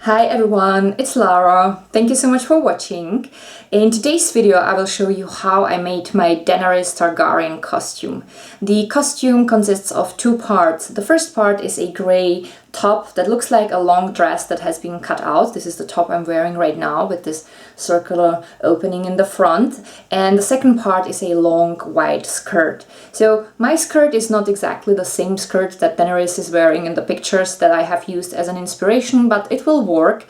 Hi everyone, it's Lara. Thank you so much for watching. In today's video I will show you how I made my Daenerys Targaryen costume. The costume consists of two parts. The first part is a grey top that looks like a long dress that has been cut out. This is the top I'm wearing right now with this circular opening in the front. And the second part is a long white skirt. So my skirt is not exactly the same skirt that Daenerys is wearing in the pictures that I have used as an inspiration, but it will work.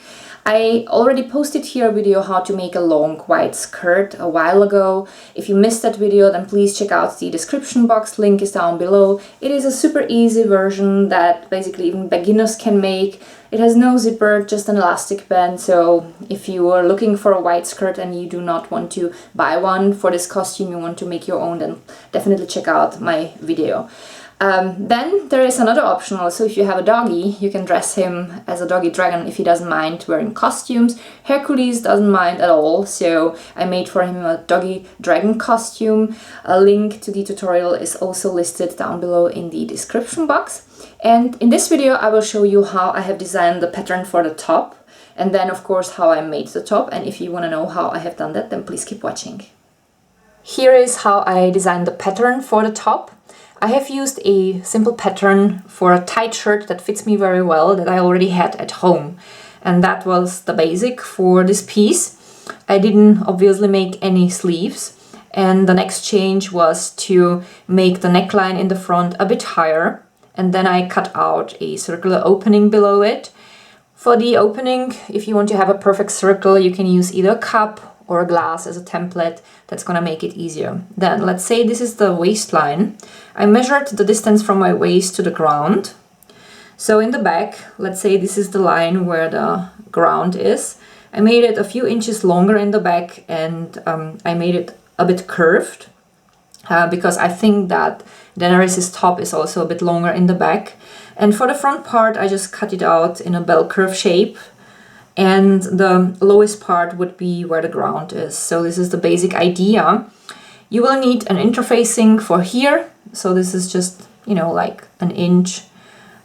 I already posted here a video how to make a long white skirt a while ago. If you missed that video, then please check out the description box, link is down below. It is a super easy version that basically even beginners can make. It has no zipper, just an elastic band, so if you are looking for a white skirt and you do not want to buy one for this costume, you want to make your own, then definitely check out my video. Then there is another option also. If you have a doggy, you can dress him as a doggy dragon if he doesn't mind wearing costumes. Hercules doesn't mind at all, so I made for him a doggy dragon costume. A link to the tutorial is also listed down below in the description box. And in this video I will show you how I have designed the pattern for the top, and then of course how I made the top. And if you want to know how I have done that, then please keep watching. Here is how I designed the pattern for the top. I have used a simple pattern for a tight shirt that fits me very well that I already had at home. And that was the basic for this piece. I didn't obviously make any sleeves. And the next change was to make the neckline in the front a bit higher. And then I cut out a circular opening below it. For the opening, if you want to have a perfect circle, you can use either a cup or a glass as a template. That's gonna make it easier. Then let's say this is the waistline. I measured the distance from my waist to the ground. So in the back, let's say this is the line where the ground is. I made it a few inches longer in the back, and I made it a bit curved because I think that Daenerys' top is also a bit longer in the back. And for the front part, I just cut it out in a bell curve shape. And the lowest part would be where the ground is. So this is the basic idea. You will need an interfacing for here. So this is just, like an inch.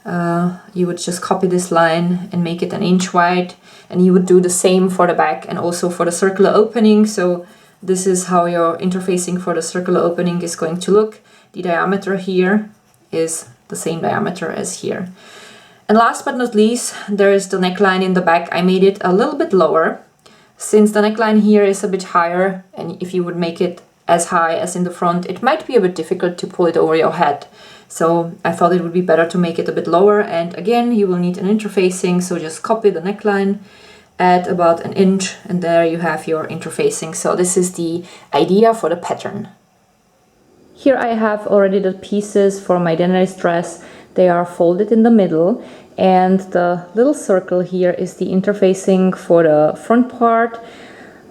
You would just copy this line and make it an inch wide. And you would do the same for the back and also for the circular opening. So this is how your interfacing for the circular opening is going to look. The diameter here is the same diameter as here. And last but not least, there is the neckline in the back. I made it a little bit lower, since the neckline here is a bit higher, and if you would make it as high as in the front, it might be a bit difficult to pull it over your head. So I thought it would be better to make it a bit lower, and again, you will need an interfacing, so just copy the neckline, add about an inch, and there you have your interfacing. So this is the idea for the pattern. Here I have already the pieces for my Daenerys dress. They are folded in the middle, and the little circle here is the interfacing for the front part.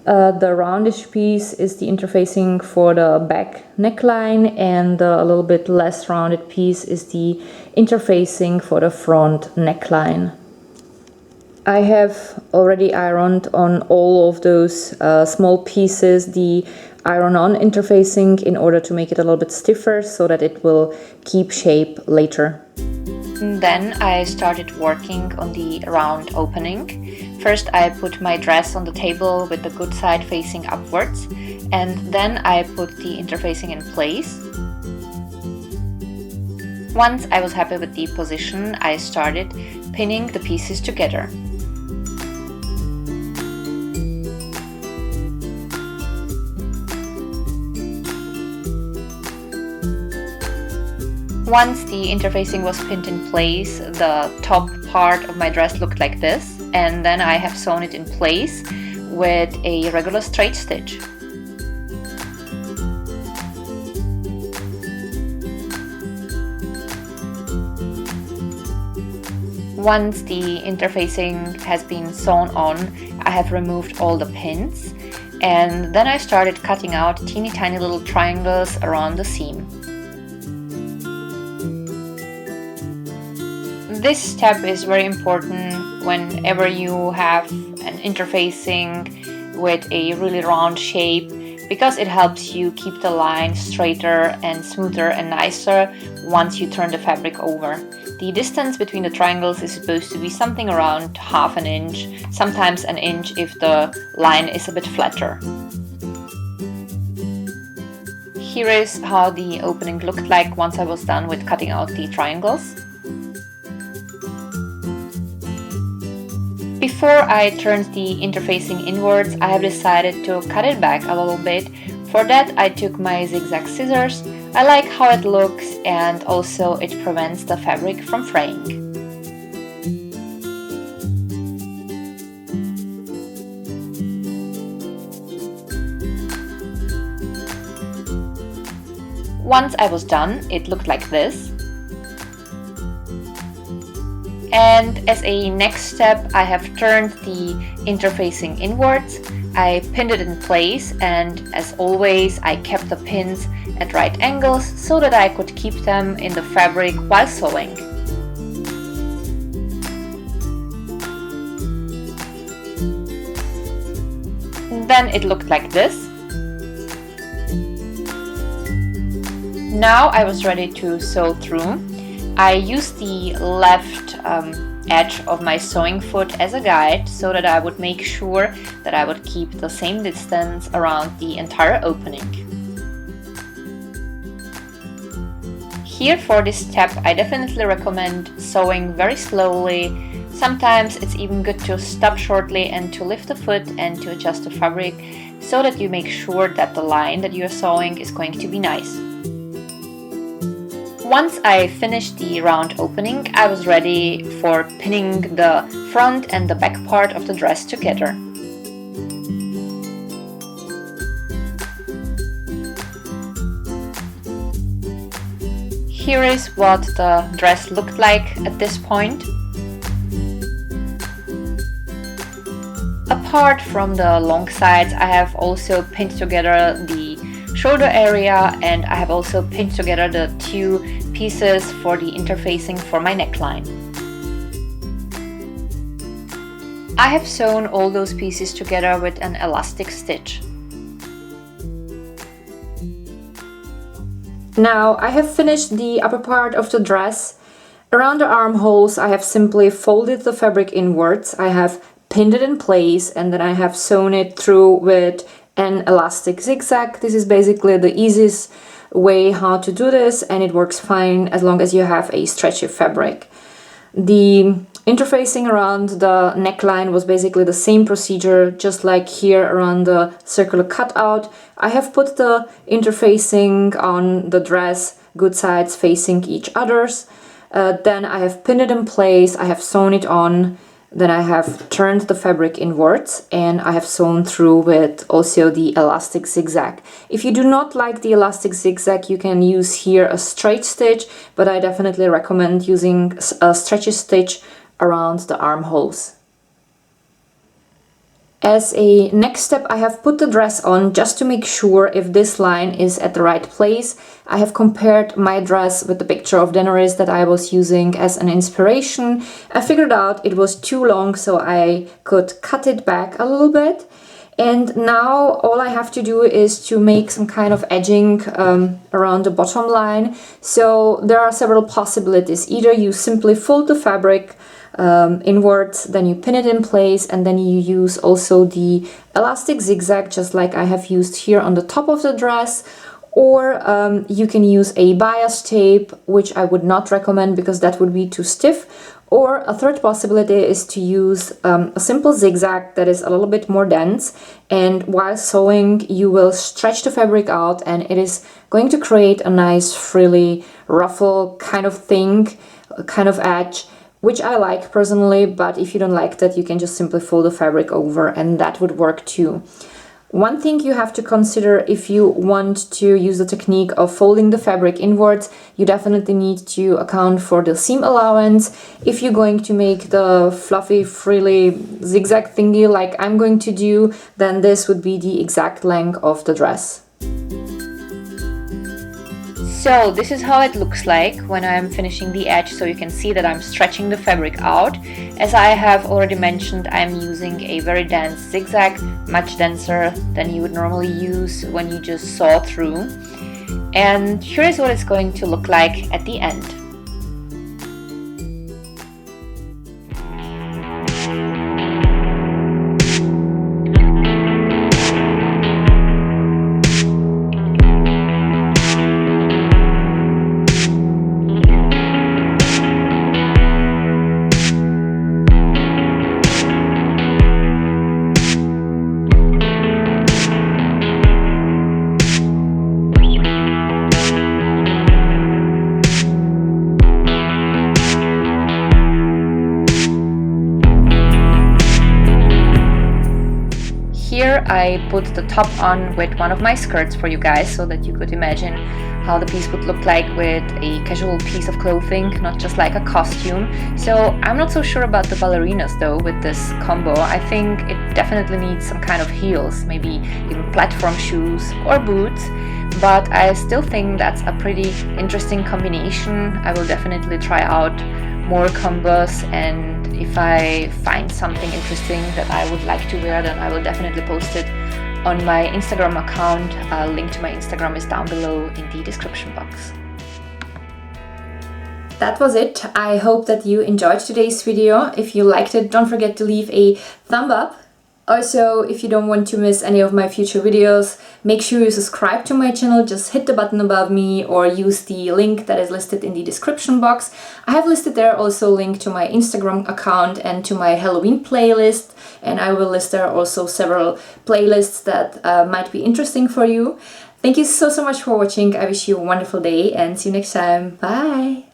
The roundish piece is the interfacing for the back neckline, and the a little bit less rounded piece is the interfacing for the front neckline. I have already ironed on all of those small pieces the iron-on interfacing in order to make it a little bit stiffer so that it will keep shape later. Then I started working on the round opening. First I put my dress on the table with the good side facing upwards, and then I put the interfacing in place. Once I was happy with the position, I started pinning the pieces together. Once the interfacing was pinned in place, the top part of my dress looked like this, and then I have sewn it in place with a regular straight stitch. Once the interfacing has been sewn on, I have removed all the pins, and then I started cutting out teeny tiny little triangles around the seam. This step is very important whenever you have an interfacing with a really round shape, because it helps you keep the line straighter and smoother and nicer once you turn the fabric over. The distance between the triangles is supposed to be something around half an inch, sometimes an inch if the line is a bit flatter. Here is how the opening looked like once I was done with cutting out the triangles. Before I turned the interfacing inwards, I have decided to cut it back a little bit. For that, I took my zigzag scissors. I like how it looks, and also it prevents the fabric from fraying. Once I was done, it looked like this. And as a next step, I have turned the interfacing inwards. I pinned it in place, and as always, I kept the pins at right angles so that I could keep them in the fabric while sewing. Then it looked like this. Now I was ready to sew through. I used the left edge of my sewing foot as a guide so that I would make sure that I would keep the same distance around the entire opening. Here for this step, I definitely recommend sewing very slowly. Sometimes it's even good to stop shortly and to lift the foot and to adjust the fabric so that you make sure that the line that you're sewing is going to be nice. Once I finished the round opening, I was ready for pinning the front and the back part of the dress together. Here is what the dress looked like at this point. Apart from the long sides, I have also pinned together the shoulder area, and I have also pinned together the two pieces for the interfacing for my neckline. I have sewn all those pieces together with an elastic stitch. Now I have finished the upper part of the dress. Around the armholes I have simply folded the fabric inwards. I have pinned it in place, and then I have sewn it through with an elastic zigzag. This is basically the easiest way how to do this, and it works fine as long as you have a stretchy fabric. The interfacing around the neckline was basically the same procedure, just like here around the circular cutout. I have put the interfacing on the dress, good sides facing each other's. Then I have pinned it in place, I have sewn it on. Then I have turned the fabric inwards, and I have sewn through with also the elastic zigzag. If you do not like the elastic zigzag, you can use here a straight stitch, but I definitely recommend using a stretchy stitch around the armholes. As a next step, I have put the dress on just to make sure if this line is at the right place. I have compared my dress with the picture of Daenerys that I was using as an inspiration. I figured out it was too long, so I could cut it back a little bit. And now all I have to do is to make some kind of edging around the bottom line. So there are several possibilities. Either you simply fold the fabric inwards, then you pin it in place, and then you use also the elastic zigzag just like I have used here on the top of the dress, or you can use a bias tape, which I would not recommend because that would be too stiff. Or a third possibility is to use a simple zigzag that is a little bit more dense, and while sewing you will stretch the fabric out and it is going to create a nice frilly ruffle kind of thing, kind of edge, which I like personally, but if you don't like that, you can just simply fold the fabric over and that would work too. One thing you have to consider if you want to use the technique of folding the fabric inwards, you definitely need to account for the seam allowance. If you're going to make the fluffy, frilly zigzag thingy like I'm going to do, then this would be the exact length of the dress. So this is how it looks like when I'm finishing the edge, so you can see that I'm stretching the fabric out. As I have already mentioned, I'm using a very dense zigzag, much denser than you would normally use when you just saw through. And here is what it's going to look like at the end. Here I put the top on with one of my skirts for you guys so that you could imagine how the piece would look like with a casual piece of clothing, not just like a costume. So I'm not so sure about the ballerinas though with this combo. I think it definitely needs some kind of heels, maybe even platform shoes or boots, but I still think that's a pretty interesting combination. I will definitely try out more combos, and if I find something interesting that I would like to wear, then I will definitely post it on my Instagram account. A link to my Instagram is down below in the description box. That was it. I hope that you enjoyed today's video. If you liked it, don't forget to leave a thumb up. Also, if you don't want to miss any of my future videos, make sure you subscribe to my channel. Just hit the button above me or use the link that is listed in the description box. I have listed there also a link to my Instagram account and to my Halloween playlist, and I will list there also several playlists that might be interesting for you. Thank you so much for watching. I wish you a wonderful day and see you next time. Bye!